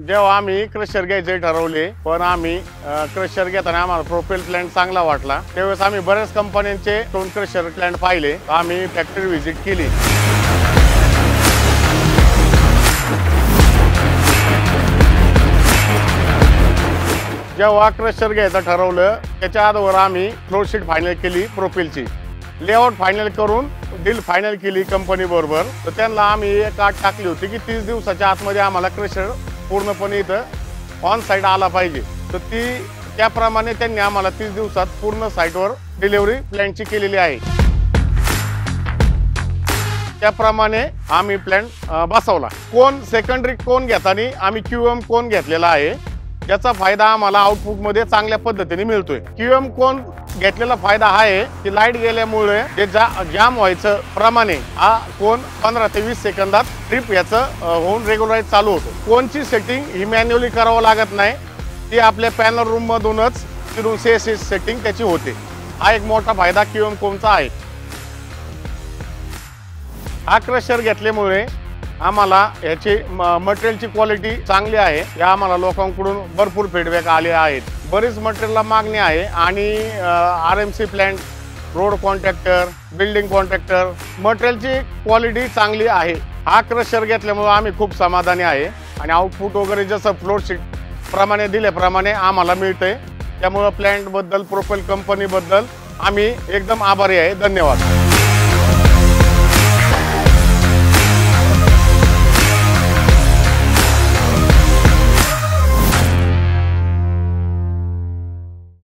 जेव्हा आम्ही क्रशर घ्यायचे ठरवले, पण आम्ही क्रशर घेताना आम्हाला प्रोपेल प्लांट चांगला वाटला। त्यावेळेस आम्ही बऱ्याच कंपन्यांचे स्टोन क्रशर प्लांट पाहिले, आम्ही फॅक्टरी व्हिजिट केली। जेव्हा क्रशर घ्यायचं ठरवलं त्याच्या आधीवर आम्ही फ्लोर शीट फायनल केली, प्रोपेलची लेआउट फायनल करून डील फायनल केली कंपनी बरोबर। तर त्यांना आम्ही एक अट टाकली होती की 30 दिवसाच्या आतमध्ये आम्हाला क्रशर पूर्णपणे इथं ऑन साइट आला पाहिजे। तर त्याप्रमाणे त्यांनी आम्हाला 30 दिवसात पूर्ण साइटवर डिलिव्हरी प्लॅनची केलेली आहे। त्याप्रमाणे आम्ही प्लॅन बसवला। कोन सेकंडरी कोन घेताना आम्ही QM कोन घेतलेला आहे, याचा फायदा आम्हाला आउटपुट मध्ये चांगल्या पद्धतीने मिळतोय। QM कोन घेतलेला फायदा आहे की लाईट गेल्यामुळे जे जाम व्हायचं प्रमाणे हा कोन 15 ते 20 सेकंदात ट्रिप याचं होऊन रेग्युलराइज चालू होतो। कोनची सेटिंग ही मॅन्युअली करावं लागत नाही, ती आपल्या पॅनल रूम मधूनच फिरून सेटिंग त्याची होते। हा एक मोठा फायदा QM कोनचा आहे। हा क्रशर घेतल्यामुळे आम्हाला याची मटेरियलची क्वालिटी चांगली आहे, या आम्हाला लोकांकडून भरपूर फीडबॅक आले आहेत। बरीच मटेरियलला मागणी आहे आणि RMC plant, road contractor, building contractor मटेरियलची क्वालिटी चांगली आहे। हा क्रशर घेतल्यामुळे आम्ही खूप समाधानी आहे आणि आउटपुट वगैरे जसं फ्लोर शीट प्रमाणे दिल्याप्रमाणे आम्हाला मिळते। त्यामुळे प्लांट बद्दल, प्रोपेल कंपनी बद्दल आम्ही एकदम आभारी आहे। धन्यवाद।